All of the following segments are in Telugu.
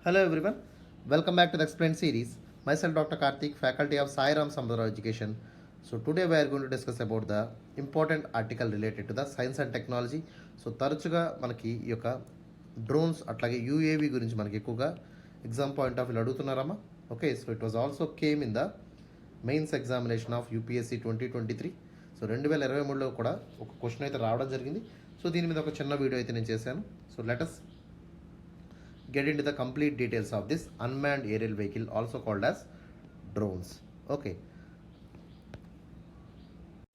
Hello everyone, welcome back to the Explain series. Myself Dr. Karthik, faculty of Sairam Sampatirao Education. So today we are going to discuss about the important article related to the science and technology. So తరచుగా మనకి ఈ యొక్క డ్రోన్స్ అట్లాగే యూఏవి గురించి మనకి ఎక్కువగా ఎగ్జామ్ పాయింట్ ఆఫ్ వ్యూ అడుగుతున్నారమ్మా. Okay, so it was also came in the mains examination of UPSC 2023. So 2023లో కూడా ఒక క్వశ్చన్ అయితే రావడం జరిగింది. సో దీని మీద ఒక చిన్న వీడియో అయితే నేను చేశాను. So let's get into the complete details of this unmanned aerial vehicle, also called as drones. Okay,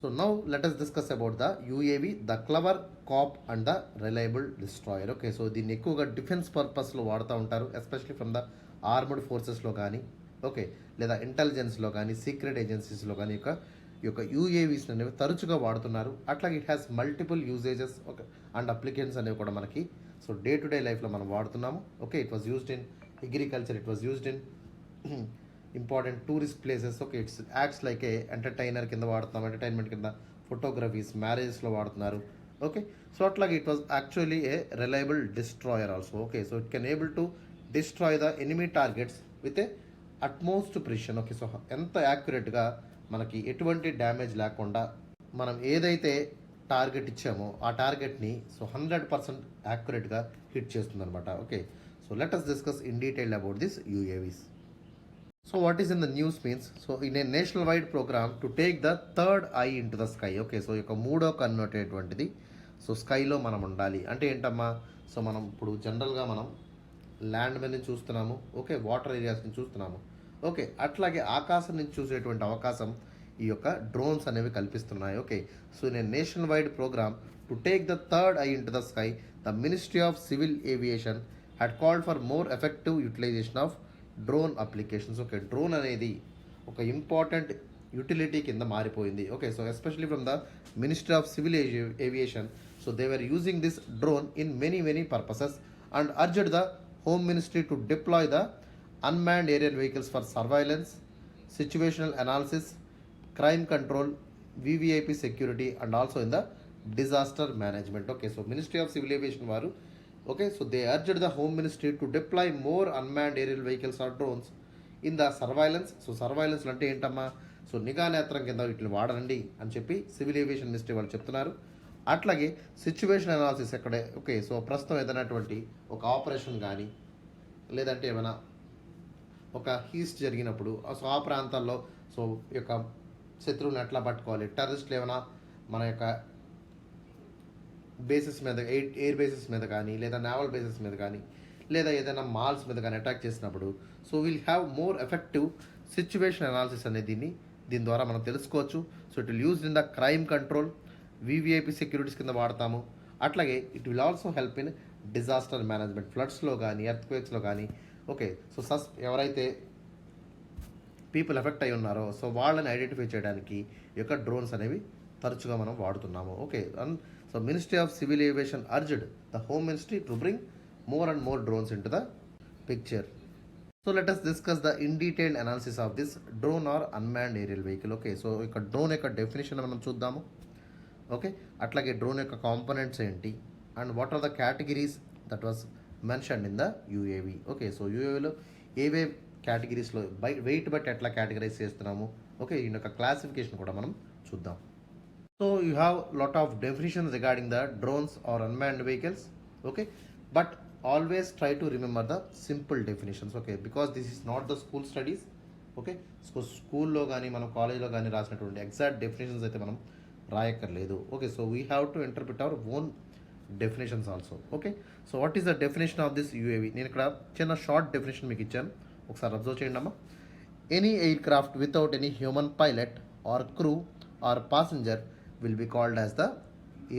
so now let us discuss about the UAV, the clever cop and the reliable destroyer. Okay, so దీన్ని ఎక్కువగా డిఫెన్స్ పర్పస్లో వాడుతూ ఉంటారు, ఎస్పెషలీ ఫ్రమ్ ద ఆర్మడ్ ఫోర్సెస్లో కానీ ఓకే లేదా ఇంటెలిజెన్స్లో కానీ సీక్రెట్ ఏజెన్సీస్లో కానీ ఈ యొక్క యూఏవీస్ అనేవి తరచుగా వాడుతున్నారు. అట్లాగే it has multiple usages okay and applications అనేవి కూడా మనకి సో డే టు డే లైఫ్లో మనం వాడుతున్నాము. Okay, it was used in agriculture, it was used in important tourist places. Okay, it's acts like A entertainer కింద వాడుతున్నాం, ఎంటర్టైన్మెంట్ కింద ఫోటోగ్రఫీస్, మ్యారేజెస్లో వాడుతున్నారు. ఓకే, సో అట్లాగే it was actually A reliable destroyer also. Okay, so it can able to destroy the enemy targets with a utmost precision. Okay, so ఎంత యాక్యురేట్గా మనకి ఎటువంటి డ్యామేజ్ లేకుండా మనం ఏదైతే టార్గెట్ ఇచ్చామో ఆ టార్గెట్ని సో 100% యాక్యురేట్గా హిట్ చేస్తుంది అనమాట. Okay, so let us discuss in detail about this UAVs. So what is in the news means so in a national wide programme to take the third eye in to the sky. Okay, so ఈ యొక్క మూడో కన్ను అనేటువంటిది సో స్కైలో మనం ఉండాలి అంటే ఏంటమ్మా, సో మనం ఇప్పుడు జనరల్గా మనం ల్యాండ్ మీద నుంచి చూస్తున్నాము, ఓకే వాటర్ ఏరియాస్ నుంచి చూస్తున్నాము, ఓకే అట్లాగే ఆకాశం నుంచి చూసేటువంటి అవకాశం ఈ యొక్క డ్రోన్స్ అనేవి కల్పిస్తున్నాయి. Okay, so in a national wide programme to take the third eye in to the sky the ministry of civil aviation had called for more effective utilisation of drone applications. Okay, drone అనేది ఒక ఇంపార్టెంట్ యూటిలిటీ కింద మారిపోయింది. Okay, so especially from the ministry of civil aviation so they were using this drone in many purposes and urged the home ministry to deploy the unmanned aerial vehicles for surveillance, situational analysis, crime control, VVIP security and also in the disaster management. Okay, so Ministry of Civil Aviation varu okay, so they urged the Home Ministry to deploy more unmanned aerial vehicles or drones in the surveillance. So surveillance అంటే ఏంటమ్మా, సో నిఘా నేత్రం కింద వీటిని వాడండి అని చెప్పి సివిల్ ఏవియేషన్ మినిస్ట్రీ వాళ్ళు చెప్తున్నారు. అట్లాగే సిచ్యువేషన్ అనాలిసిస్ ఎక్కడే ఓకే, సో ప్రస్తుతం ఏదైనటువంటి ఒక ఆపరేషన్ కానీ లేదంటే ఏమైనా ఒక హీస్ట్ జరిగినప్పుడు సో ఆ ప్రాంతాల్లో సో ఈ యొక్క శత్రువులను ఎట్లా పట్టుకోవాలి, టెర్రరిస్టులు ఏమైనా మన యొక్క బేసెస్ మీద ఎయిర్ బేసెస్ మీద కానీ లేదా నేవల్ బేసెస్ మీద కానీ లేదా ఏదైనా మాల్స్ మీద కానీ అటాక్ చేసినప్పుడు so will have more effective situation analysis అనేది దీని ద్వారా మనం తెలుసుకోవచ్చు. So it will used in the crime control, VVIP securities కింద వాడతాము. అట్లాగే it will also help in disaster management, ఫ్లడ్స్లో కానీ ఎర్త్క్వేక్స్లో కానీ. ఓకే, సో ఎవరైతే పీపుల్ ఎఫెక్ట్ అయి ఉన్నారో సో వాళ్ళని ఐడెంటిఫై చేయడానికి ఈ యొక్క డ్రోన్స్ అనేవి తరచుగా మనం వాడుతున్నాము. Okay, so ministry of civil aviation urged the home ministry to bring more and more drones in to the picture. So let us discuss the in detailed analysis of this drone or unmanned aerial vehicle. Okay, so ఇక డ్రోన్ యొక్క డెఫినేషన్ మనం చూద్దాము. ఓకే, అట్లాగే డ్రోన్ యొక్క కాంపోనెంట్స్ ఏంటి and what are the categories that was mention in the UAV. Okay, so యూఏవిలో ఏవే కేటగిరీస్లో వెయిట్ బట్టి ఎట్లా కేటగరైజ్ చేస్తున్నాము. ఓకే, ఈ యొక్క క్లాసిఫికేషన్ కూడా మనం చూద్దాం. So you have lot of definitions regarding the drones or unmanned vehicles. Okay, but always try to remember the simple definitions. Okay, because this is not the school studies. Okay, so స్కూల్లో కానీ మనం కాలేజ్లో కానీ రాసినటువంటి ఎగ్జాక్ట్ డెఫినేషన్స్ అయితే మనం రాయక్కర్లేదు. Okay, so we have to interpret our own definitions also. Okay, so what is the definition of this UAV? నేను ఇక్కడ చిన్న షార్ట్ డెఫినేషన్ మీకు ఇచ్చాను, ఒకసారి అబ్జర్వ్ చేయండి అమ్మా. Any aircraft without any human pilot or crew or passenger will be called as the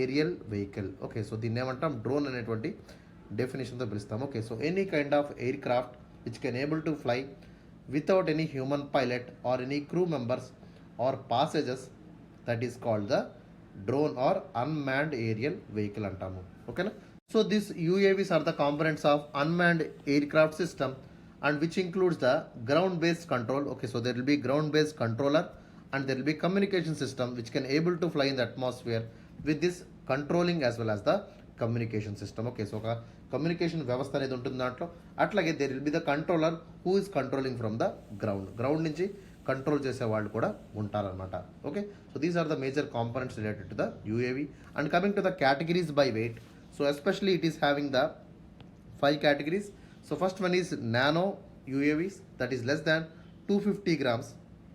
aerial vehicle. Okay, so దీన్ని ఏమంటాం, డ్రోన్ అనేటువంటి డెఫినేషన్తో పిలుస్తాం. Okay, so any kind of aircraft which can able to fly without any human pilot or any crew members or passengers that is called the drone or unmanned aerial vehicle అంటాము. ఓకేనా, so this UAVs are the components of unmanned aircraft system and which includes the ground based control. Okay, so there will be ground based controller and there will be communication system which can able to fly in the atmosphere with this controlling as well as the communication system. Okay, so communication వ్యవస్థ అనేది ఉంటుంది దాంట్లో. అట్లాగే there will be the controller who is controlling from the ground నుంచి కంట్రోల్ చేసే వాళ్ళు కూడా ఉంటారనమాట. Okay, so these are the major components related to the UAV. And coming to the categories by weight, so especially it is having the 5 categories. So first one is nano UAVs, that is less than 250 grams.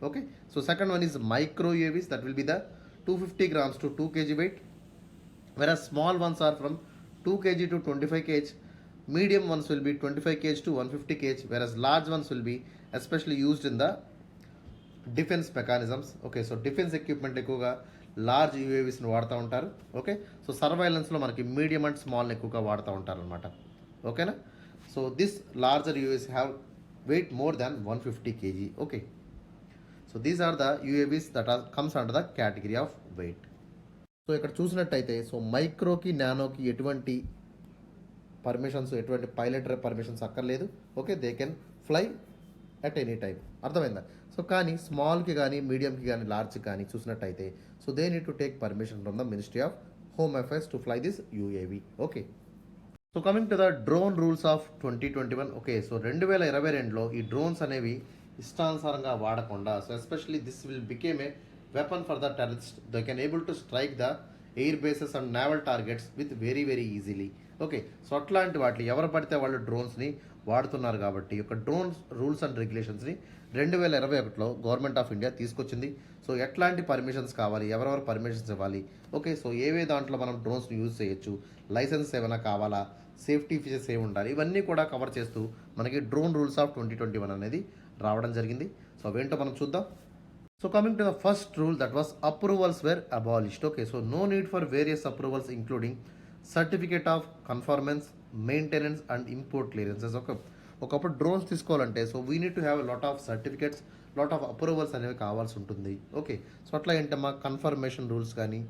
Okay, so second one is micro UAVs, that will be the 250 grams to 2 kg weight, whereas small ones are from 2 kg to 25 kg. Medium ones will be 25 kg to 150 kg, whereas large ones will be especially used in the defence mechanisms. Okay, so defence equipment ఎక్కువగా లార్జ్ యూఏవీస్ని వాడుతూ ఉంటారు. ఓకే, సో సర్వైలెన్స్లో మనకి మీడియం అండ్ స్మాల్ని ఎక్కువగా వాడుతూ ఉంటారు అనమాట. ఓకేనా, so this larger UAVs have weight more than 150 kg. Okay, so these are the UAVs that are comes under the category of weight. So ఇక్కడ చూసినట్టయితే సో మైక్రోకి నానోకి ఎటువంటి పర్మిషన్స్, ఎటువంటి పైలట్ పర్మిషన్స్ అక్కర్లేదు. Okay, they can fly at any time. అర్థమైందా? సో కానీ స్మాల్కి కానీ మీడియంకి కానీ లార్జ్కి కానీ చూసినట్టయితే so they need to take permission from the ministry of home affairs to fly this UAV. Okay, so coming to the drone rules of 2021. Okay, so 2022లో ఈ డ్రోన్స్ అనేవి ఇష్టానుసారంగా వాడకుండా, so especially this will become a weapon for the terrorist. They can able to strike the air bases and naval targets with very very easily. Okay, so అట్లాంటి వాటిని ఎవరు పడితే వాళ్ళు డ్రోన్స్ని వాడుతున్నారు కాబట్టి ఒక డ్రోన్స్ రూల్స్ అండ్ రెగ్యులేషన్స్ని 2021లో గవర్నమెంట్ ఆఫ్ ఇండియా తీసుకొచ్చింది. సో ఎట్లాంటి పర్మిషన్స్ కావాలి, ఎవరెవరు పర్మిషన్స్ ఇవ్వాలి, ఓకే, సో ఏవే దాంట్లో మనం డ్రోన్స్ని యూజ్ చేయొచ్చు, లైసెన్స్ ఏమైనా కావాలా, సేఫ్టీ ఫీచర్స్ ఏమి ఉండాలి, ఇవన్నీ కూడా కవర్ చేస్తూ మనకి డ్రోన్ రూల్స్ ఆఫ్ 2021 అనేది రావడం జరిగింది. సో అవేంటో మనం చూద్దాం. So coming to the first rule, that was approvals were abolished. Okay, so no need for various approvals including certificate of conformance, maintenance and import clearances. ఒకప్పుడు డ్రోన్స్ తీసుకోవాలంటే so we need to have lot of certificates, lot of approvals అనేవి కావాల్సి ఉంటుంది. ఓకే, సో అట్లా ఏంటమ్మా కన్ఫర్మేషన్ రూల్స్ కానీ,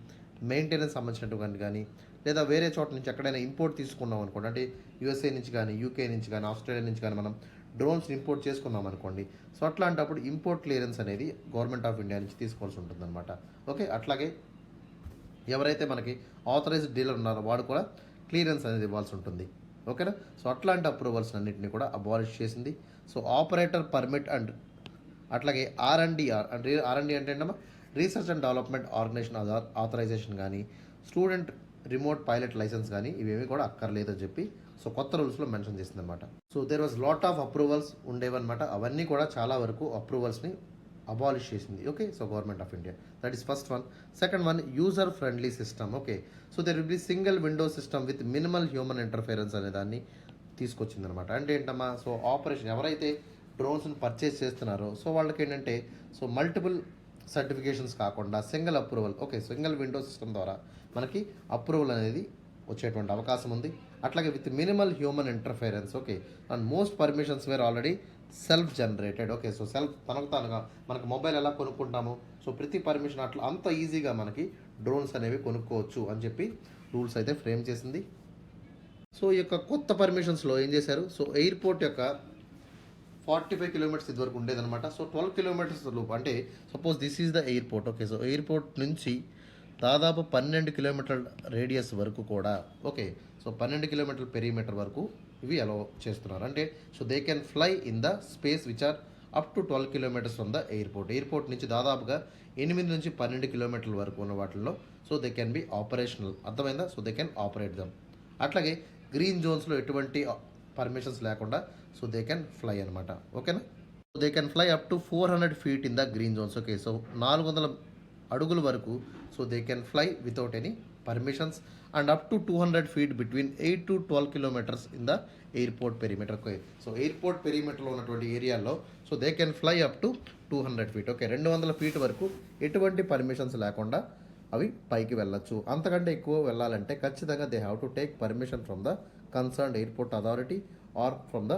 మెయింటెనెన్స్ సంబంధించినటువంటి కానీ, లేదా వేరే చోట నుంచి ఎక్కడైనా ఇంపోర్ట్ తీసుకున్నాం అనుకోండి, అంటే యూఎస్ఏ నుంచి కానీ, యూకే నుంచి కానీ, ఆస్ట్రేలియా నుంచి కానీ మనం డ్రోన్స్ ఇంపోర్ట్ చేసుకున్నాం అనుకోండి, సో అట్లాంటప్పుడు ఇంపోర్ట్ క్లియరెన్స్ అనేది గవర్నమెంట్ ఆఫ్ ఇండియా నుంచి తీసుకోవాల్సి ఉంటుంది అనమాట. ఓకే, అట్లాగే ఎవరైతే మనకి ఆథరైజ్డ్ డీలర్ ఉన్నారో వాడు కూడా క్లియరెన్స్ అనేది ఇవ్వాల్సి ఉంటుంది. ఓకేనా, సో అట్లాంటి అప్రూవల్స్ అన్నింటినీ కూడా అబాలిష్ చేసింది. సో ఆపరేటర్ పర్మిట్ అండ్ అట్లాగే ఆర్ఎండిఆర్ అంటే ఆర్ఎండి అంటే ఏంటమ్మా research and development organisation authorisation కానీ, స్టూడెంట్ రిమోట్ పైలట్ లైసెన్స్ కానీ ఇవేమి కూడా అక్కర్లేదని చెప్పి సో కొత్త రూల్స్లో మెన్షన్ చేసింది అనమాట. So there was lot of approvals ఉండేవన్నమాట. అవన్నీ కూడా చాలా వరకు అప్రూవల్స్ని అబాలిష్ చేసింది. Okay, so government of India, that is first one. Second one, user friendly system. Okay, so there will be single window system with minimal human interference అనే దాన్ని తీసుకొచ్చిందనమాట. అంటే ఏంటమ్మా, సో ఆపరేషన్ ఎవరైతే డ్రోన్స్ని పర్చేస్ చేస్తున్నారో సో వాళ్ళకి ఏంటంటే సో మల్టిపుల్ సర్టిఫికేషన్స్ కాకుండా single approval, okay, single window system ద్వారా మనకి అప్రూవల్ అనేది వచ్చేటువంటి అవకాశం ఉంది. అట్లాగే with minimal human interference. Okay, and most permissions were already self generated. Okay, so self తనకు తానుగా మనకు మొబైల్ ఎలా కొనుక్కుంటాము, సో ప్రతి పర్మిషన్ అట్లా అంత ఈజీగా మనకి డ్రోన్స్ అనేవి కొనుక్కోవచ్చు అని చెప్పి రూల్స్ అయితే ఫ్రేమ్ చేసింది. సో ఈ యొక్క కొత్త పర్మిషన్స్లో ఏం చేశారు, సో ఎయిర్పోర్ట్ యొక్క 45 కిలోమీటర్స్ ఇదివరకు ఉండేదన్నమాట. సో 12 కిలోమీటర్స్ లోపు, అంటే suppose this is the airport. Okay, so airport నుంచి దాదాపు 12 కిలోమీటర్ల రేడియస్ వరకు కూడా, ఓకే, సో 12 కిలోమీటర్ల పెరిమీటర్ వరకు ఇవి అలౌ చేస్తున్నారు. అంటే so they can fly in the space which are up to 12 kilometres from the airport నుంచి దాదాపుగా 8 నుంచి 12 కిలోమీటర్ల వరకు ఉన్న వాటిల్లో so they can be operational. అర్థమైందా? So they can operate them. అట్లాగే గ్రీన్ జోన్స్లో ఎటువంటి పర్మిషన్స్ లేకుండా సో దే కెన్ ఫ్లై అనమాట. ఓకేనా, so they can fly up to 400 feet in the green zones. Okay, so 400 అడుగుల వరకు so they can fly without any permissions and up to 200 feet between 8 to 12 kilometers in the airport perimeter. Okay, so airport పెరిమీటర్లో ఉన్నటువంటి ఏరియాలో so they can fly up to 200 feet. Okay, 200 feet వరకు ఎటువంటి పర్మిషన్స్ లేకుండా అవి పైకి వెళ్ళొచ్చు. అంతకంటే ఎక్కువ వెళ్ళాలంటే ఖచ్చితంగా they have to take permission from the concerned airport authority or from the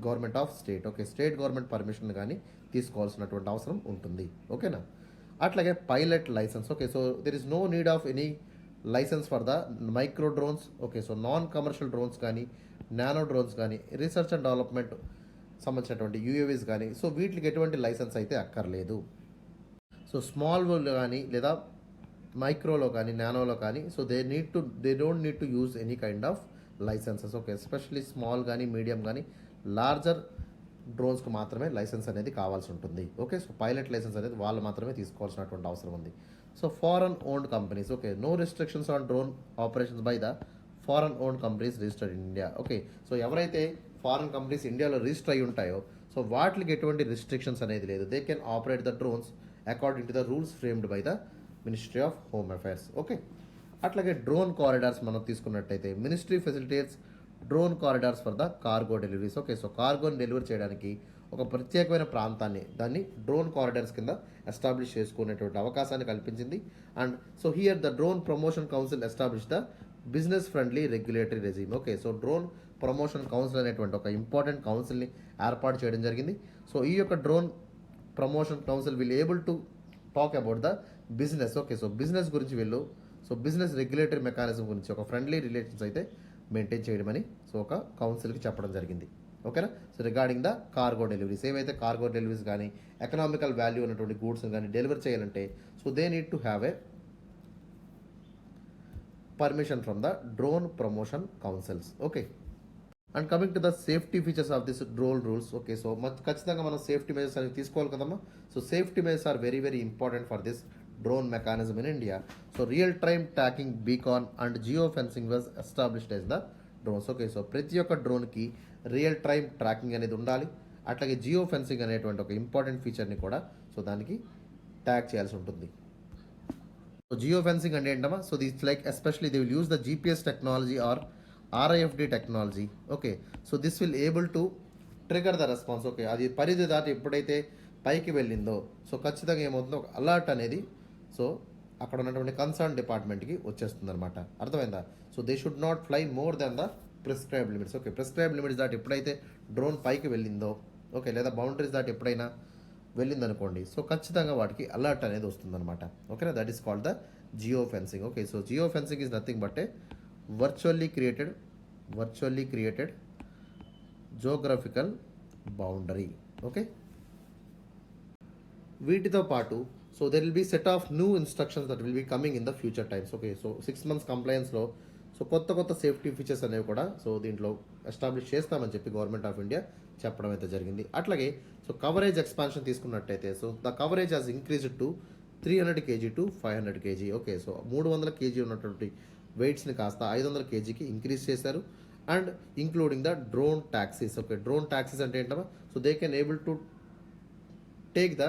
government of state. Okay, state government permission కానీ తీసుకోవాల్సినటువంటి అవసరం ఉంటుంది. ఓకేనా, అట్లాగే pilot licence. Okay, so there is no need of any licence for the micro drones. Okay, so non commercial drones కానీ, నానో డ్రోన్స్ కానీ, రీసెర్చ్ అండ్ డెవలప్మెంట్ సంబంధించినటువంటి యూఏవీస్ కానీ సో వీటికి ఎటువంటి లైసెన్స్ అయితే అక్కర్లేదు. సో స్మాల్ కానీ లేదా మైక్రోలో కానీ నానోలో కానీ so they don't need to use any kind of licences. Okay, especially small కానీ మీడియం కానీ లార్జర్ డ్రోన్స్కి మాత్రమే లైసెన్స్ అనేది కావాల్సి ఉంటుంది. ఓకే, సో పైలట్ లైసెన్స్ అనేది వాళ్ళు మాత్రమే తీసుకోవాల్సినటువంటి అవసరం ఉంది. So foreign owned companies, okay, no restrictions on drone operations by the foreign owned companies registered in India. Okay, so ఎవరైతే ఫారెన్ కంపెనీస్ ఇండియాలో రిజిస్టర్ అయి ఉంటాయో సో వాటికి ఎటువంటి రిస్ట్రిక్షన్స్ అనేది లేదు. They can operate the drones according to the rules framed by the ministry of home Affairs. Okay, అట్లాగే డ్రోన్ కారిడార్స్ మనం తీసుకున్నట్టయితే ministry facilitates drone corridors for the cargo deliveries. Okay, so కార్గోని delivery చేయడానికి ఒక ప్రత్యేకమైన ప్రాంతాన్ని దాన్ని డ్రోన్ కారిడార్స్ కింద ఎస్టాబ్లిష్ చేసుకునేటువంటి అవకాశాన్ని కల్పించింది. And so here the drone promotion council establish the business friendly regulatory regime. Okay, so drone promotion council అనేటువంటి ఒక ఇంపార్టెంట్ కౌన్సిల్ని ఏర్పాటు చేయడం జరిగింది. సో ఈ యొక్క drone promotion council will able to talk about the business. Okay, so business గురించి వీళ్ళు సో బిజినెస్ రెగ్యులేటరీ మెకానిజం గురించి ఒక ఫ్రెండ్లీ రిలేషన్స్ అయితే మెయింటైన్ చేయడమని సో ఒక కౌన్సిల్కి చెప్పడం జరిగింది. ఓకేనా, so regarding the cargo deliveries, ఏవైతే కార్గో డెలివరీస్ కానీ ఎకనామికల్ వాల్యూ ఉన్నటువంటి గూడ్స్ కానీ డెలివరీ చేయాలంటే so they need to have A permission from the drone promotion councils. Okay, and coming to the safety features of this drone rules. Okay, so ఖచ్చితంగా మనం సేఫ్టీ మెజర్స్ అనేవి తీసుకోవాలి కదమ్మా. So safety measures are very very important for this drone mechanism in India. So real time tracking beacon and geofencing was established as the drones. Okay, so ప్రతి ఒక్క డ్రోన్కి రియల్ టైమ్ ట్రాకింగ్ అనేది ఉండాలి. అట్లాగే జియో ఫెన్సింగ్ అనేటువంటి ఒక ఇంపార్టెంట్ ఫీచర్ని కూడా సో దానికి ట్యాగ్ చేయాల్సి ఉంటుంది. సో జియో ఫెన్సింగ్ అంటే ఏంటమ్మా, so this like especially they will use the GPS technology are RIFD technology. Okay, so this will able to trigger the response. Okay, అది పరిధి దాటి ఎప్పుడైతే పైకి వెళ్ళిందో సో ఖచ్చితంగా ఏమవుతుందో ఒక అలర్ట్ అనేది సో అక్కడ ఉన్నటువంటి కన్సర్న్ డిపార్ట్మెంట్కి వచ్చేస్తుంది అనమాట. అర్థమైందా? So they should not fly more than the prescribe limits. Okay, prescribe limits దాటి ఎప్పుడైతే డ్రోన్ పైకి వెళ్ళిందో ఓకే లేదా బౌండరీస్ దాటి ఎప్పుడైనా వెళ్ళిందనుకోండి సో ఖచ్చితంగా వాటికి అలర్ట్ అనేది వస్తుందన్నమాట. ఓకేనా, that is called the geo fencing. Okay, so geo fencing is nothing but a virtually created geographical boundary. Okay, వీటితో పాటు so there will be set of new instructions that will be coming in the future times. Okay, so 6 months కంప్లైన్స్లో సో కొత్త సేఫ్టీ ఫీచర్స్ అనేవి కూడా సో దీంట్లో ఎస్టాబ్లిష్ చేస్తామని చెప్పి గవర్నమెంట్ ఆఫ్ ఇండియా చెప్పడం అయితే జరిగింది. అట్లాగే సో కవరేజ్ ఎక్స్పాన్షన్ తీసుకున్నట్టయితే so the coverage has increased to 300 kg to 500 kg. Okay, so 300 kg ఉన్నటువంటి వెయిట్స్ని కాస్త 500 kgకి ఇంక్రీజ్ చేశారు. And including the drone taxis. Okay, drone taxis అంటే ఏంటమ్మా, so they can able to take the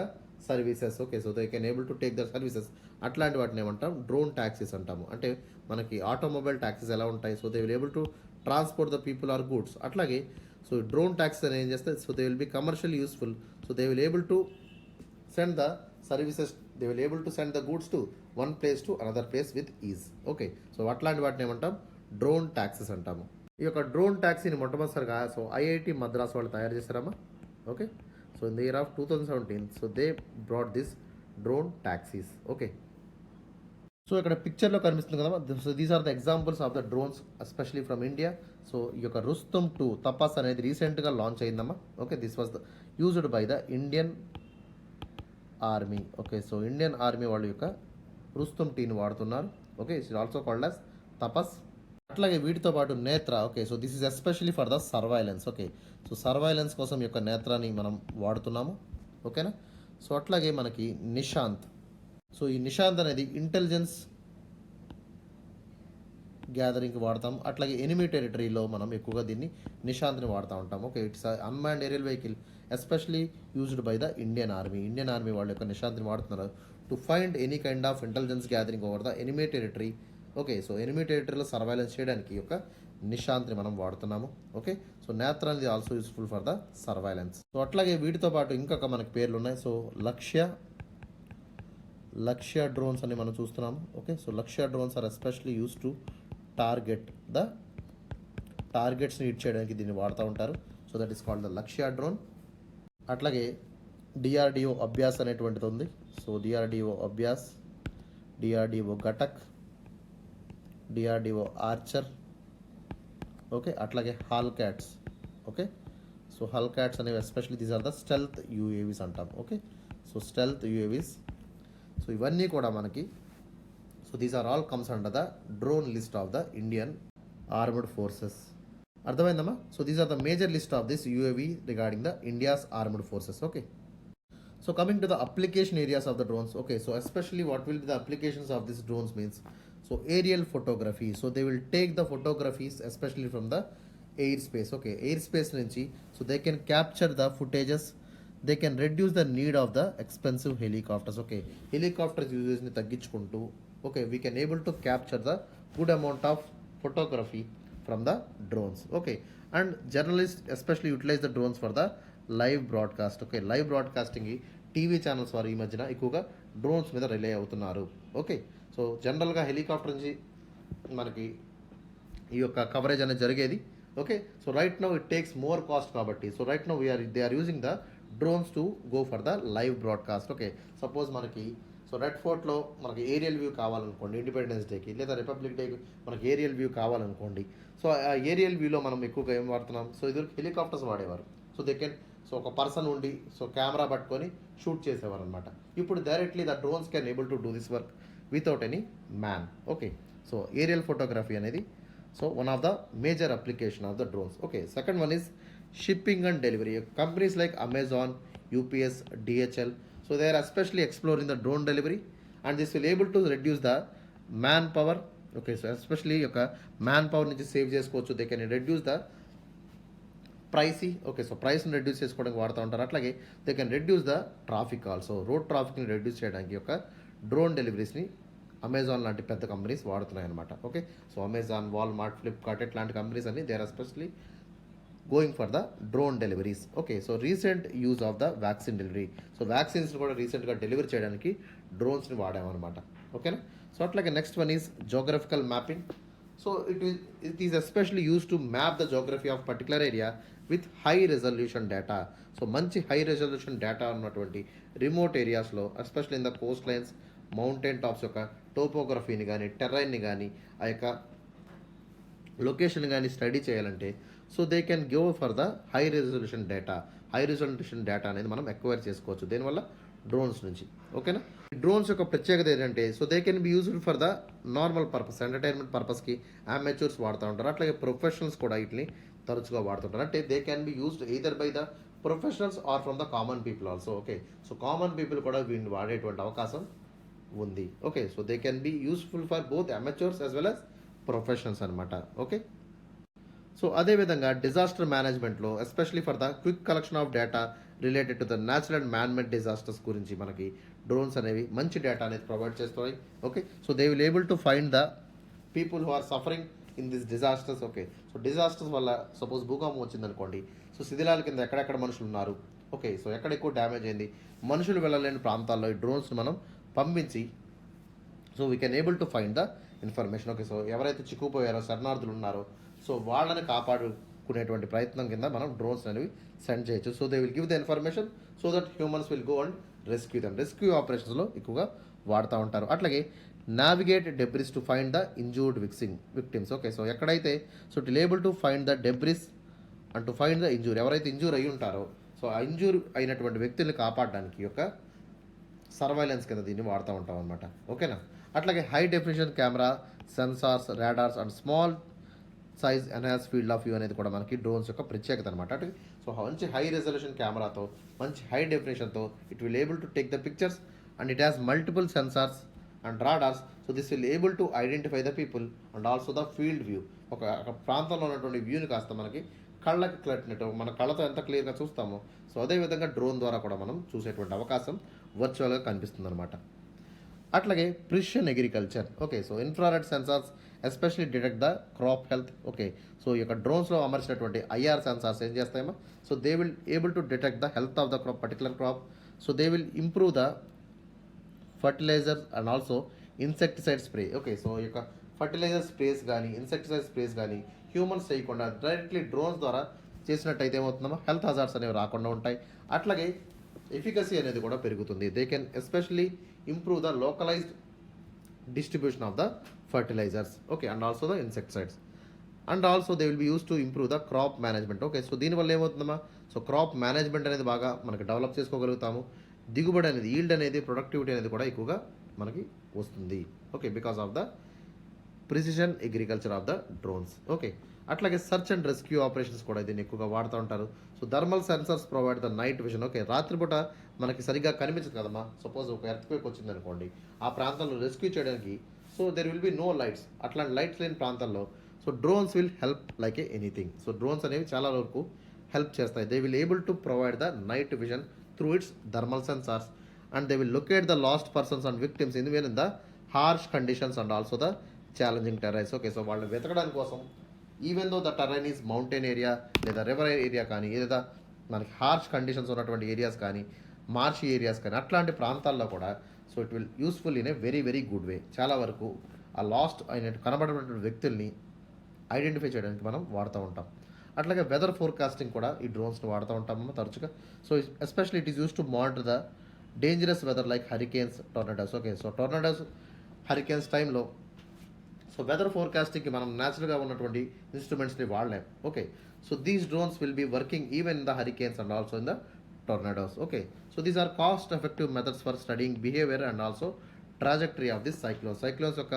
services. Okay, so they can able to take the services. అట్లాంటి వాటిని ఏమంటాం, డ్రోన్ ట్యాక్సీస్ అంటాము. అంటే మనకి ఆటోమొబైల్ ట్యాక్సీస్ ఎలా ఉంటాయి, so they will able to transport the people or goods. అట్లాగే సో డ్రోన్ ట్యాక్సీస్ అని ఏం చేస్తే so they will B commercial useful. So they will able to send the services, they will able to send the goods to one place to another place with is. Okay, so అట్లాంటి వాటిని ఏమంటాం, డ్రోన్ ట్యాక్సీస్ అంటాము. ఈ యొక్క డ్రోన్ ట్యాక్సీని మొట్టమొదటిసారిగా సో ఐఐటి మద్రాస్ వాళ్ళు తయారు చేశారమ్మా. Okay, so in the year of 2017 so they brought this drone taxis. Okay, so ఇక్కడ పిక్చర్లో కనిపిస్తుంది కదమ్మా, so these are the examples of the drones especially from India. So ఈ యొక్క రుస్తుమ్ 2 తపాస్ అనేది రీసెంట్గా లాంచ్ అయిందమ్మా. Okay, this was the used by the Indian Army. Okay, so Indian Army వాళ్ళ యొక్క రుస్తుమ్ టీని వాడుతున్నారు. Okay, it's also called as Tapas. అట్లాగే వీటితో పాటు నేత్ర. Okay, so this is especially for the surveillance. Okay, so surveillance కోసం యొక్క నేత్రాన్ని మనం వాడుతున్నాము. ఓకేనా, సో అట్లాగే మనకి నిశాంత్. సో ఈ నిశాంత్ అనేది ఇంటెలిజెన్స్ గ్యాదరింగ్కి వాడతాం. అట్లాగే ఎనిమీ టెరిటరీలో మనం ఎక్కువగా దీన్ని నిశాంత్ని వాడుతూ ఉంటాం. Okay, it's unmanned aerial vehicle especially used by the Indian Army. Indian Army వాళ్ళ యొక్క నిశాంత్ని వాడుతున్నారు to find any kind of intelligence gathering over the enemy territory. Okay, so enemy టెరిటరీలో సర్వైలెన్స్ చేయడానికి యొక్క నిశాంత్ని మనం వాడుతున్నాము. ఓకే, సో నేత్ర అనేది also useful for the surveillance. So అట్లాగే వీటితో పాటు ఇంకొక మనకి పేర్లు ఉన్నాయి. సో లక్ష్య డ్రోన్స్ అని మనం చూస్తున్నాము. Okay, so Lakshya drones are especially use to టార్గెట్స్ని హిట్ చేయడానికి దీన్ని వాడుతూ ఉంటారు. So that is called the Lakshya drone. అట్లాగే డిఆర్డిఓ అభ్యాస్ అనేటువంటిది ఉంది. So DRDO Abhyas, DRDO Ghatak, DRDO Archer. Okay, అట్లాగే HAL CATS. Okay, so HAL CATS అనేవి especially these are the stealth UAVs అంటాం. Okay, so stealth UAVs. So ఇవన్నీ కూడా మనకి so these are all comes under the drone list of the Indian armed forces. అర్థమైందమ్మా? So these are the major list of this UAV regarding the India's armed forces. Okay. So coming to the application areas of the drones, okay, so especially what will be the applications of these drones means, so aerial photography, so they will take the photographies especially from the airspace, okay, airspace nunchi, so they can capture the footages, they can reduce the need of the expensive helicopters, okay, helicopters uses ni tagginchukuntu, okay, we can able to capture the good amount of photography from the drones, okay, and journalists especially utilize the drones for the live broadcast. Okay, live broadcasting TV channels వారు ఈ మధ్యన ఎక్కువగా డ్రోన్స్ మీద రిలే అవుతున్నారు. ఓకే, సో జనరల్గా హెలికాప్టర్ నుంచి మనకి ఈ యొక్క కవరేజ్ అనేది జరిగేది. Okay, so right now it takes more cost కాబట్టి, so right now they are using the drones to go for the live broadcast. Okay, suppose మనకి సో రెడ్ ఫోర్ట్లో మనకి ఏరియల్ వ్యూ కావాలనుకోండి ఇండిపెండెన్స్ డేకి, లేదా రిపబ్లిక్ డేకి మనకి ఏరియల్ వ్యూ కావాలనుకోండి. సో ఆ ఏరియల్ వ్యూలో మనం ఎక్కువగా ఏం వాడుతున్నాం, సో ఇది హెలికాప్టర్స్ వాడేవారు. సో దే కెన్, సో ఒక పర్సన్ ఉండి సో కెమెరా పట్టుకొని షూట్ చేసేవారు అనమాట. ఇప్పుడు directly the drones can able to do this work without any man. Okay, so aerial photography అనేది so one of the major application of the drones. Okay, second one is shipping and delivery. Companies like Amazon, UPS, DHL, so they are especially exploring the drone delivery and this will able to reduce the man power. Okay, so especially యొక్క మ్యాన్ పవర్ నుంచి సేవ్ చేసుకోవచ్చు. They can reduce the pricey. Okay, so ప్రైస్ని రెడ్యూస్ చేసుకోవడానికి వాడుతూ ఉంటారు. అట్లాగే they can reduce the traffic also, road ట్రాఫిక్ని రెడ్యూస్ చేయడానికి యొక్క డ్రోన్ డెలివరీస్ని అమెజాన్ లాంటి పెద్ద కంపెనీస్ వాడుతున్నాయి అనమాట. Okay, so Amazon, Walmart, Flipkart ఇట్లాంటి కంపెనీస్ అన్ని they are especially going for the drone deliveries. Okay, so recent use of the vaccine delivery, so వ్యాక్సిన్స్ని కూడా రీసెంట్గా డెలివరీ చేయడానికి డ్రోన్స్ని వాడామన్నమాట. ఓకేనా? సో అట్లాగే next one is geographical mapping. So it is especially used to map the geography of particular area with high resolution data. So మంచి హై రెజల్యూషన్ డేటా ఉన్నటువంటి రిమోట్ ఏరియాస్లో, especially in the Coast lines, mountain tops యొక్క టోపోగ్రఫీని కానీ టెర్రైన్ని కానీ ఆ యొక్క లొకేషన్ కానీ స్టడీ చేయాలంటే so they can give for the high resolution data. High resolution data అనేది మనం ఎక్వైర్ చేసుకోవచ్చు దీనివల్ల డ్రోన్స్ నుంచి. ఓకేనా? డ్రోన్స్ యొక్క ప్రత్యేకత ఏంటంటే so they can be used for the normal purpose, entertainment పర్పస్కి అమెచ్యూర్స్ వాడుతూ ఉంటారు. అట్లాగే ప్రొఫెషనల్స్ కూడా వీటిని తరచుగా వాడుతుంటారు. అంటే they can be used either by the professionals or from the common people also. Okay, so common people కూడా వీటిని వాడేటువంటి అవకాశం ఉంది. Okay, so they can be useful for both amateurs as well as professionals అనమాట. ఓకే, సో అదేవిధంగా డిజాస్టర్ మేనేజ్మెంట్లో especially for the quick collection of data related to the natural and manmade disasters గురించి మనకి డ్రోన్స్ అనేవి మంచి డేటా అనేది ప్రొవైడ్ చేస్తున్నాయి. Okay, so they will able to find the people who are suffering in this disasters. Okay, so disasters వల్ల సపోజ్ భూకంపం వచ్చిందనుకోండి, సో శిథిలాల కింద ఎక్కడెక్కడ మనుషులు ఉన్నారు, ఓకే, సో ఎక్కడ ఎక్కువ డ్యామేజ్ అయింది, మనుషులు వెళ్ళలేని ప్రాంతాల్లో ఈ డ్రోన్స్ని మనం పంపించి so we can able to find the information. Okay, so ఎవరైతే చిక్కుపోయారో, శరణార్థులు ఉన్నారో, సో వాళ్ళని కాపాడుకునేటువంటి ప్రయత్నం కింద మనం డ్రోన్స్ అనేవి సెండ్ చేయొచ్చు. So they will give the information so that humans will go and rescue them. Rescue ఆపరేషన్స్లో ఎక్కువగా వాడుతూ ఉంటారు. అట్లాగే navigate debris to find the injured victims. Okay, so ఎక్కడైతే so to able to find the debris and to find the injure, ఎవరైతే ఇంజూర్ అయి ఉంటారో సో ఆ ఇంజూర్ అయినటువంటి వ్యక్తుల్ని కాపాడడానికి యొక్క సర్వైలెన్స్ కింద దీన్ని వాడుతూ ఉంటాం అనమాట. ఓకేనా? అట్లాగే high definition camera, sensors, radars and small size enhance field of view అనేది కూడా మనకి డ్రోన్స్ యొక్క ప్రత్యేకత అనమాట. అంటే సో మంచి హై రెజల్యూషన్ కెమెరాతో, మంచి హై డెఫినేషన్తో it will able to take the pictures and it has multiple sensors and radars. So this will able to identify the people and also the field view. ఒక ప్రాంతంలో ఉన్నటువంటి వ్యూని కాస్త మనకి కళ్ళకి కట్టినట్టు, మన కళ్ళతో ఎంత క్లియర్గా చూస్తామో సో అదేవిధంగా డ్రోన్ ద్వారా కూడా మనం చూసేటువంటి అవకాశం వర్చువల్గా కనిపిస్తుంది అనమాట. అట్లాగే precision agriculture. Okay, so infrared sensors especially detect the crop health. Okay, so ఈ యొక్క డ్రోన్స్లో అమర్చినటువంటి ఐఆర్ సెన్సార్స్ ఏం చేస్తాయేమో so they will able to detect the health of the crop, particular crop. So they will improve the fertiliser and also insecticide spray. Okay, so ఈ యొక్క ఫర్టిలైజర్ స్ప్రేస్ కానీ ఇన్సెక్టిసైడ్ స్ప్రేస్ కానీ హ్యూమన్స్ చేయకుండా డైరెక్ట్లీ డ్రోన్స్ ద్వారా చేసినట్టయితే ఏమవుతుందమ్మా, హెల్త్ హజార్డ్స్ అనేవి రాకుండా ఉంటాయి. అట్లాగే ఎఫికసీ అనేది కూడా పెరుగుతుంది. They can especially improve the localised distribution of the fertilisers. Okay, and also the insecticides and also they will be use to improve the crop management. Okay, so దీనివల్ల ఏమవుతుందమ్మా, సో క్రాప్ మేనేజ్మెంట్ అనేది బాగా మనకి డెవలప్ చేసుకోగలుగుతాము. దిగుబడి అనేది, ఈల్డ్ అనేది, ప్రొడక్టివిటీ అనేది కూడా ఎక్కువగా మనకి వస్తుంది. Okay, because of the precision agriculture of the drones. Okay, అట్లాగే సర్చ్ అండ్ రెస్క్యూ ఆపరేషన్స్ కూడా దీన్ని ఎక్కువగా వాడుతూ ఉంటారు. So thermal sensors provide the night vision. Okay, రాత్రిపూట మనకి సరిగ్గా కనిపించదు కదమ్మా. సపోజ్ ఒక ఎర్త్క్వేక్ వచ్చింది అనుకోండి, ఆ ప్రాంతంలో రెస్క్యూ చేయడానికి so there will be no lights. అట్లాంటి లైట్స్ లేని ప్రాంతాల్లో so drones will help like anything. So drones అనేవి చాలా వరకు హెల్ప్ చేస్తాయి. They will able to provide the night vision through its thermal sensors and they will locate the lost persons and victims in the harsh conditions and also the challenging terrains. Okay, so వాళ్ళని వెతకడానికి కోసం even though the terrain is mountain area లేదా రివర్ ఏరియా కానీ లేదా మనకి హార్ష్ కండిషన్స్ ఉన్నటువంటి ఏరియాస్ కానీ మార్షి ఏరియాస్ కానీ అట్లాంటి ప్రాంతాల్లో కూడా so it will useful in a very very good way. చాలా వరకు ఆ లాస్ట్ అయినట్టు కనబడినటువంటి వ్యక్తుల్ని ఐడెంటిఫై చేయడానికి మనం వాడుతూ ఉంటాం. అట్లాగే వెదర్ ఫోర్కాస్టింగ్ కూడా ఈ డ్రోన్స్ని వాడుతూ ఉంటాము తరచుగా. So especially it is use to monitor the dangerous weather like hurricanes, tornadoes. Okay, so tornadoes, hurricanes టైంలో సో వెదర్ ఫోర్కాస్టింగ్కి మనం న్యాచురల్గా ఉన్నటువంటి ఇన్స్ట్రుమెంట్స్ని వాడలేం. Okay, so these drones will be working even in the hurricanes and also in the tornadoes. Okay, so these are cost effective methods for studying behaviour and also trajectory of this cyclones. Cyclones యొక్క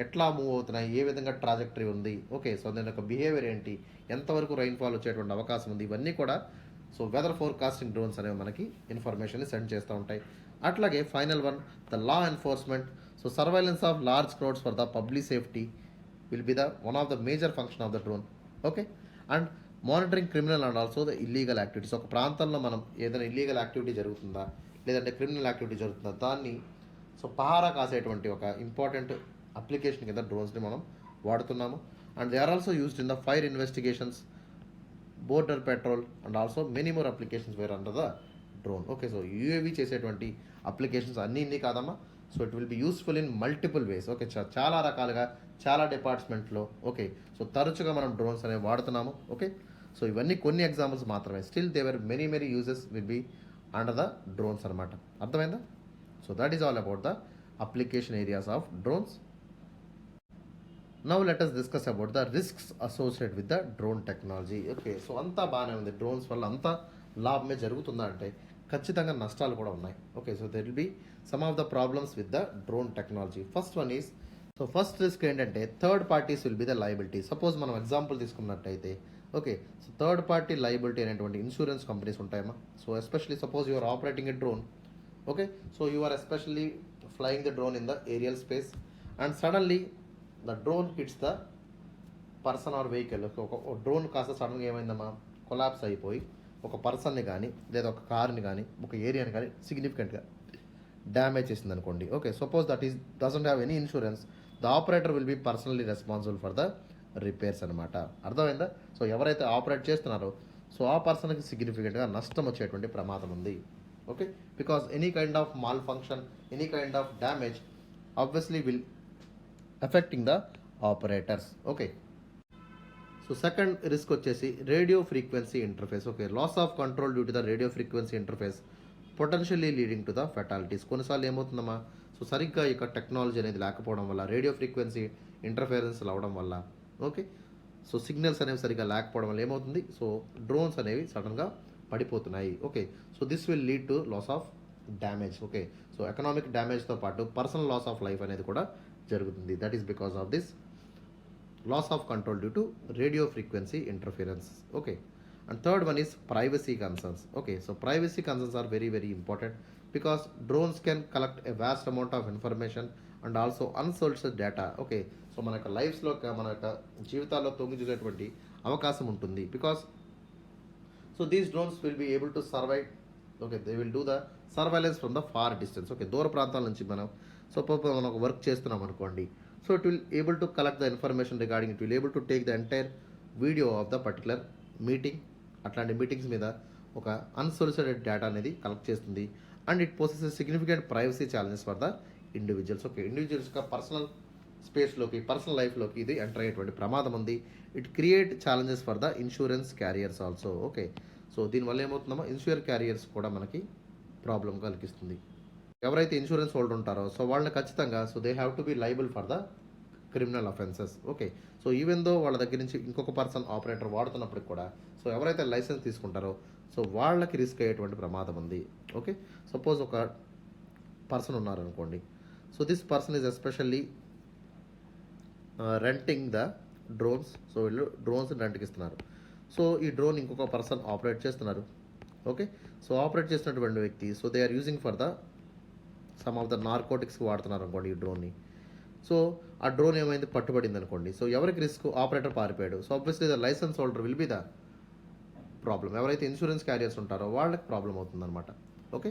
ఎట్లా మూవ్ అవుతున్నాయి, ఏ విధంగా ట్రాజెక్టరీ ఉంది, ఓకే, సో దాని యొక్క బిహేవియర్ ఏంటి, ఎంతవరకు రైన్ఫాల్ వచ్చేటువంటి అవకాశం ఉంది, ఇవన్నీ కూడా సో వెదర్ ఫోర్కాస్టింగ్ డ్రోన్స్ అనేవి మనకి ఇన్ఫర్మేషన్ని సెండ్ చేస్తూ ఉంటాయి. అట్లాగే final one the law enforcement. So surveillance of large crowds for the public safety will be the one of the major function of the drone. Okay, and monitoring criminal and also the illegal activities. ఒక ప్రాంతంలో మనం ఏదైనా ఇల్లీగల్ యాక్టివిటీ జరుగుతుందా లేదంటే క్రిమినల్ యాక్టివిటీ జరుగుతుందా దాన్ని సో పహారా కాసేటువంటి ఒక ఇంపార్టెంట్ అప్లికేషన్ కింద డ్రోన్స్ని మనం వాడుతున్నాము. And they are also used in the fire investigations, border patrol and also many more applications where under the drone. Okay, so UAV చేసేటువంటి అప్లికేషన్స్ అన్నీ కాదమ్మా. So it will be useful in multiple ways. Okay, చాలా రకాలుగా చాలా డిపార్ట్మెంట్లో ఓకే సో తరచుగా మనం డ్రోన్స్ అనేవి వాడుతున్నాము. ఓకే, సో ఇవన్నీ కొన్ని ఎగ్జాంపుల్స్ మాత్రమే. Still there are many uses will be under the drones అనమాట. అర్థమైందా? So that is all about the application areas of drones. Now let us discuss about the risks associate with the drone technology. Okay, so అంతా బాగానే ఉంది. డ్రోన్స్ వల్ల అంతా లాభమే జరుగుతుందా అంటే ఖచ్చితంగా నష్టాలు కూడా ఉన్నాయి. Okay, so there will be some of the problems with the drone technology. First one is so first risk ఏంటంటే third parties will be the liability. Suppose మనం ఎగ్జాంపుల్ తీసుకున్నట్టయితే okay, so third party liability అనేటువంటి ఇన్సూరెన్స్ కంపెనీస్ ఉంటాయమ్మా. So especially suppose you are operating a drone. Okay, so you are especially flying the drone in the aerial space and suddenly the drone hits the person are vehicle. ఒక డ్రోన్ కాస్త సడన్గా ఏమైందమ్మా కొలాప్స్ అయిపోయి ఒక పర్సన్ని కానీ లేదా ఒక కార్ని కానీ ఒక ఏరియాని కానీ సిగ్నిఫికెంట్గా డ్యామేజ్ చేసింది అనుకోండి. Okay, suppose that is doesn't have any insurance, the operator will be personally responsible for the repairs అనమాట. అర్థమైందా? సో ఎవరైతే ఆపరేట్ చేస్తున్నారో సో ఆ పర్సన్కి సిగ్నిఫికెంట్గా నష్టం వచ్చేటువంటి ప్రమాదం ఉంది. Okay, because any kind of malfunction, any kind of damage obviously will affecting the operators. Okay, so second risk వచ్చేసి radio frequency interface. Okay, loss of control due to the radio frequency interface potentially leading to the fatalities. కొన్నిసార్లు ఏమవుతుందమ్మా సో సరిగ్గా ఇక టెక్నాలజీ అనేది లేకపోవడం వల్ల రేడియో ఫ్రీక్వెన్సీ ఇంటర్ఫేరెన్స్ అవ్వడం వల్ల ఓకే సో సిగ్నల్స్ అనేవి సరిగ్గా లేకపోవడం వల్ల ఏమవుతుంది సో డ్రోన్స్ అనేవి సడన్గా పడిపోతున్నాయి. Okay, so this will lead to loss of damage. Okay, so economic డ్యామేజ్తో పాటు పర్సనల్ లాస్ ఆఫ్ లైఫ్ అనేది కూడా జరుగుతుంది. That is because of this loss of control due to radio frequency interference. Okay, and third one is privacy concerns. Okay, so privacy concerns are very important because drones can collect a vast amount of information and also unsolicited data. Okay, so మన యొక్క లైఫ్స్లో మన యొక్క జీవితాల్లో తొంగి చూసేటువంటి అవకాశం ఉంటుంది. Because so these drones will be able to survive. Okay, they will do the surveillance from the far distance. Okay, దూర ప్రాంతాల నుంచి మనం మనం ఒక వర్క్ చేస్తున్నాం అనుకోండి. So it will able to collect the information regarding, it will able to take the entire video of the particular meeting. అట్లాంటి మీటింగ్స్ మీద ఒక అన్సొలిసిటెడ్ డేటా అనేది కలెక్ట్ చేస్తుంది. And it poses significant privacy challenges for the individuals. Okay, individuals యొక్క పర్సనల్ స్పేస్లోకి పర్సనల్ లైఫ్లోకి ఇది ఎంటర్ అయ్యేటువంటి ప్రమాదం ఉంది. It create challenges for the insurance carriers also. Okay, so దీనివల్ల ఏమవుతుందమ్మా ఇన్సూరెన్స్ క్యారియర్స్ కూడా మనకి ప్రాబ్లం కలిగిస్తుంది. ఎవరైతే ఇన్సూరెన్స్ హోల్డర్ ఉంటారో సో వాళ్ళని ఖచ్చితంగా so they have to be liable for the criminal offences. Okay, so even though వాళ్ళ దగ్గర నుంచి ఇంకొక పర్సన్ ఆపరేటర్ వాడుతున్నప్పటికి కూడా సో ఎవరైతే లైసెన్స్ తీసుకుంటారో సో వాళ్ళకి రిస్క్ అయ్యేటువంటి ప్రమాదం ఉంది. ఓకే, సపోజ్ ఒక పర్సన్ ఉన్నారనుకోండి. So this person is especially renting the drones. So వీళ్ళు డ్రోన్స్ రెంట్కి ఇస్తున్నారు. సో ఈ డ్రోన్ ఇంకొక పర్సన్ ఆపరేట్ చేస్తున్నారు. ఓకే, సో ఆపరేట్ చేసినటువంటి వ్యక్తి, so they are using for the some of the నార్కోటిక్స్కి వాడుతున్నారు అనుకోండి ఈ డ్రోన్ని. సో ఆ డ్రోన్ ఏమైంది, పట్టుబడింది అనుకోండి. సో ఎవరికి రిస్క్, ఆపరేటర్ పారిపోయాడు. So obviously the license holder will be the problem. ఎవరైతే ఇన్సూరెన్స్ క్యారియర్స్ ఉంటారో వాళ్ళకి ప్రాబ్లం అవుతుందన్నమాట. ఓకే,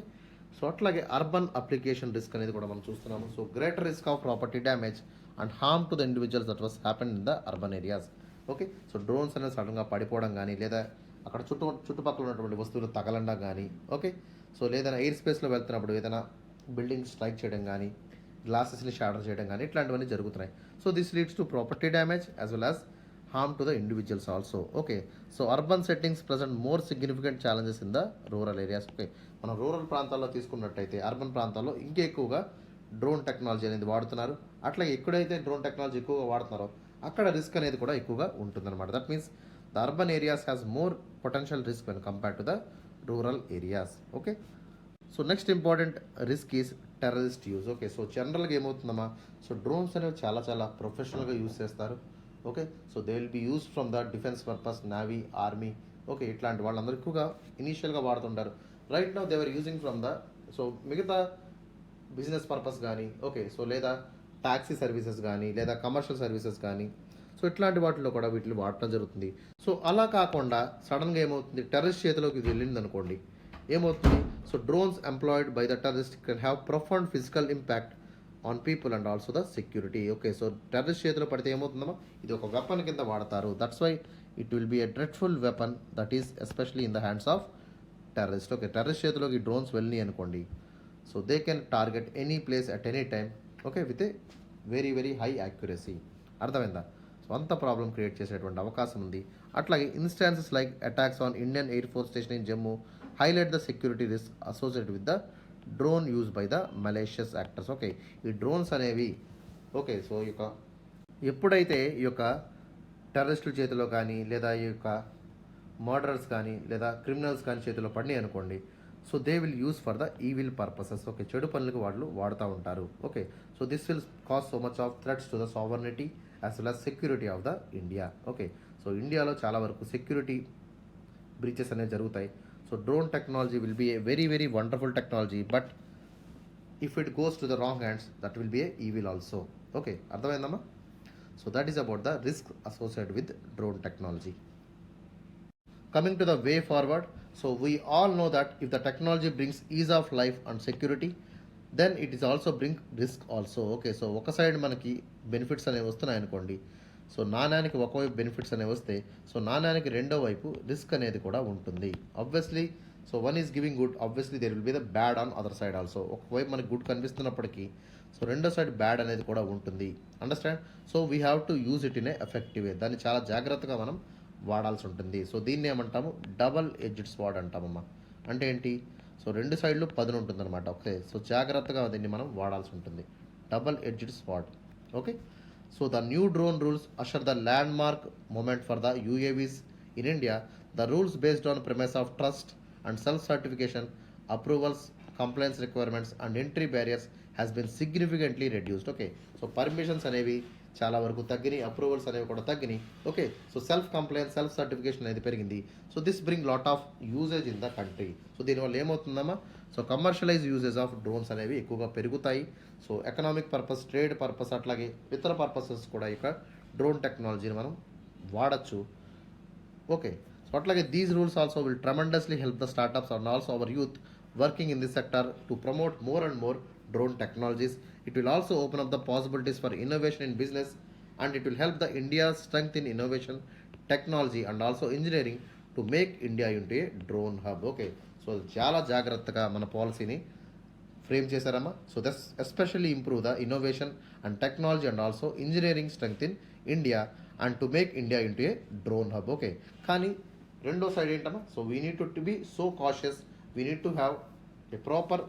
సో అట్లాగే అర్బన్ అప్లికేషన్ రిస్క్ అనేది కూడా మనం చూస్తున్నాము. So greater risk of property damage and harm to the individuals that was happen in the urban areas. Okay, so drones అనేది సడన్గా పడిపోవడం కానీ, లేదా అక్కడ చుట్టుపక్కల ఉన్నటువంటి వస్తువులు తగలడం కానీ, ఓకే, సో లేదా ఎయిర్ స్పేస్లో వెళ్తున్నప్పుడు ఏదైనా బిల్డింగ్ స్ట్రైక్ చేయడం కానీ, గ్లాసెస్ని షాటర్ చేయడం కానీ, ఇట్లాంటివన్నీ జరుగుతున్నాయి. So this leads to property damage as well as harm to the individuals also. Okay, so urban settings present more significant challenges in the rural areas. Okay, మనం రూరల్ ప్రాంతాల్లో తీసుకున్నట్టయితే అర్బన్ ప్రాంతాల్లో ఇంకా ఎక్కువగా డ్రోన్ టెక్నాలజీ అనేది వాడుతున్నారు. అట్లాగే ఎక్కడైతే డ్రోన్ టెక్నాలజీ ఎక్కువగా వాడుతున్నారో అక్కడ రిస్క్ అనేది కూడా ఎక్కువగా ఉంటుందన్నమాట. That means the urban areas has more potential risk when compared to the rural areas. Okay, so next important risk is terrorist use. Okay, so జనరల్గా ఏమవుతుందమ్మా, సో డ్రోన్స్ అనేవి చాలా ప్రొఫెషనల్గా యూజ్ చేస్తారు. Okay, so they will be used from the defence purpose, navy, army. Okay, ఇట్లాంటి వాళ్ళందరూ ఎక్కువగా ఇనీషియల్గా వాడుతుంటారు. Right now they are using from the, so మిగతా బిజినెస్ పర్పస్ కానీ, ఓకే, సో లేదా ట్యాక్సీ సర్వీసెస్ కానీ, లేదా కమర్షియల్ సర్వీసెస్ కానీ, సో ఇట్లాంటి వాటిలో కూడా వీటిని వాడటం జరుగుతుంది. సో అలా కాకుండా సడన్గా ఏమవుతుంది, టెర్రరిస్ట్ చేతిలోకి ఇది వెళ్ళింది అనుకోండి, ఏమవుతుంది, so drones employed by the terrorist can have profound physical impact on people and also the security. Okay, so terrorist చేతిలో పడితే ఏమవుతుందమ్మా, ఇది ఒక వెపన్ కింద వాడతారు. That's why it will be a dreadful weapon that is especially in the hands of terrorist. Okay, terrorist చేతిలోకి డ్రోన్స్ వెళ్ళినాయి అనుకోండి, so they can target any place at any time. Okay, with a very high accuracy. అర్థమైందా? సో అంత ప్రాబ్లం క్రియేట్ చేసేటువంటి అవకాశం ఉంది. అట్లాగే instances like attacks on Indian air force station in Jammu highlight the security risk associated with the drone use by the మలేషియస్ actors. Okay, ఈ డ్రోన్స్ అనేవి, ఓకే, సో ఈ యొక్క ఎప్పుడైతే ఈ యొక్క టెర్రరిస్టుల చేతిలో కానీ, లేదా ఈ యొక్క మర్డరర్స్ కానీ, లేదా క్రిమినల్స్ కానీ చేతిలో పడినాయి అనుకోండి, so they will use for the evil purposes. Okay, చెడు పనులకు వాళ్ళు వాడుతూ ఉంటారు. Okay, so this will cause so much of threats to the sovereignty as well as security of the India. Okay, so ఇండియాలో చాలా వరకు సెక్యూరిటీ బ్రీచెస్ అనేవి జరుగుతాయి. So drone technology will be a very wonderful technology, but if it goes to the wrong hands that will B A evil also. Okay, అర్థమైందమ్మా? So that is about the risk associated with drone technology. Coming to the way forward, so we all know that if the technology brings ease of life and security, then it is also bring risk also. Okay, so ఒక సైడ్ మనకి బెనిఫిట్స్ అనేవి వస్తున్నాయి అనుకోండి, సో నాణ్యానికి ఒకవైపు బెనిఫిట్స్ అనేవి వస్తే, సో నాణ్యానికి రెండో వైపు రిస్క్ అనేది కూడా ఉంటుంది. Obviously, so one is giving good, obviously there will be the bad on other side also. ఒకవైపు మనకి గుడ్ కనిపిస్తున్నప్పటికీ, సో రెండో సైడ్ బ్యాడ్ అనేది కూడా ఉంటుంది. Understand? So we have to use it in a effective way. దాన్ని చాలా జాగ్రత్తగా మనం వాడాల్సి ఉంటుంది. సో దీన్ని ఏమంటాము, డబల్ ఎడ్జ్డ్ స్వాడ్ అంటామమ్మా. అంటే ఏంటి, సో రెండు సైడ్లు పదును ఉంటుంది అనమాట. ఓకే, సో జాగ్రత్తగా దీన్ని మనం వాడాల్సి ఉంటుంది, double edged sword. Okay, so the new drone rules usher the landmark moment for the UAVs in India. The rules based on premise of trust and self certification, approvals, complaints requirements and entry barriers has been significantly reduced. Okay, so permissions అనేవి చాలా వరకు తగ్గినాయి, అప్రూవల్స్ అనేవి కూడా తగ్గినాయి. Okay, so self complaint, self certification అనేది పెరిగింది. So this bring lot of usage in the country. So దీనివల్ల ఏమవుతుందమ్మా, so commercialise usage of drones అనేవి ఎక్కువగా పెరుగుతాయి. So economic purpose, trade purpose, అట్లాగే ఇతర పర్పసెస్ కూడా ఇక డ్రోన్ టెక్నాలజీని మనం వాడచ్చు. ఓకే, సో అట్లాగే these rules also will tremendously help the startups and also our youth working in this sector to promote more and more drone technologies. It will also open up the possibilities for innovation in business, and it will help the India's strength in innovation, technology and also engineering to make India into a drone hub. Okay, so చాలా జాగ్రత్తగా మన పాలసీని ఫ్రేమ్ చేశారమ్మా. So thus especially improve the innovation and technology and also engineering strength in India and to make India into a drone hub. Okay, కానీ రెండో సైడ్ ఏంటమ్మా, so we need to be so cautious, we need to have a proper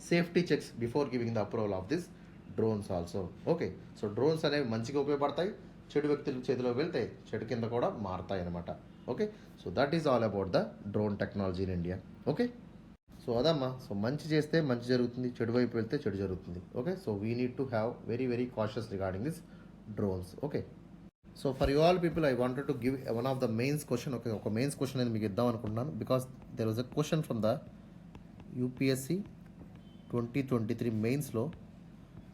safety checks before giving the approval of this drones also. Okay, so drones అనేవి మంచిగా ఉపయోగపడతాయి, చెడు వ్యక్తుల చేతిలో వెళ్తే చెడు కింద కూడా మారుతాయి అనమాట. Okay, so that is all about the drone technology in India. Okay, so అదమ్మా, సో మంచి చేస్తే మంచి జరుగుతుంది, చెడు వైపు వెళ్తే చెడు జరుగుతుంది. Okay, so we need to have very cautious regarding this drones. Okay. So for you all people, I wanted to give one of the mains question. Okay, ఒక మెయిన్స్ క్వశ్చన్ అనేది మీకు ఇద్దాం అనుకుంటున్నాను because there was a question from the UPSC 2023 మెయిన్స్లో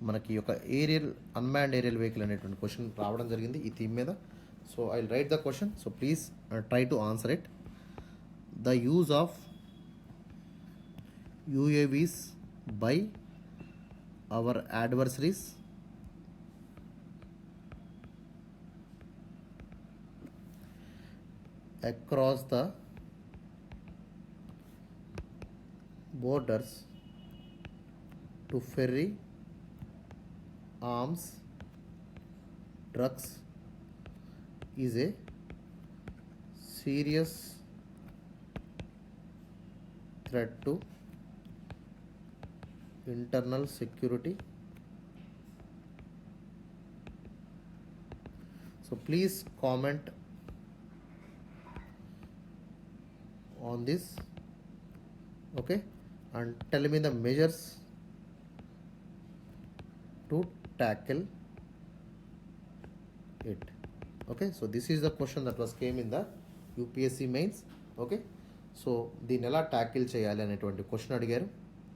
మనకి ఒక ఏరియల్ అన్మ్యాన్డ్ ఏరియల్ వెహికల్ అనేటువంటి క్వశ్చన్ రావడం జరిగింది ఈ థీమ్ మీద. So I will write the question, so please try to answer it. The use of UAVs by our adversaries across the borders to ferry arms, drugs is a serious threat to internal security. So please comment on this, okay, and tell me the measures to tackle it. Okay, so this is the question that was came in the UPSC mains. Okay, so దీన్ని ఎలా ట్యాకిల్ చేయాలి అనేటువంటి క్వశ్చన్ అడిగారు.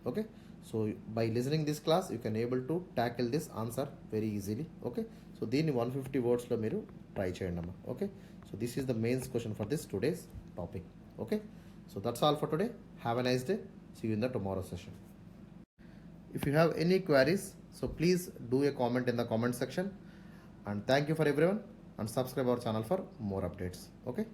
Okay, so by listening this class you can able to tackle this answer very easily. Okay, so దీన్ని 150 వర్డ్స్లో మీరు ట్రై చేయండి అమ్మా. Okay, so this is the mains question for this today's topic. Okay, so that's all for today. Have a nice day. See you in the tomorrow session. If you have any queries, so please do a comment in the comment section, and thank you for everyone, and subscribe our channel for more updates. Okay.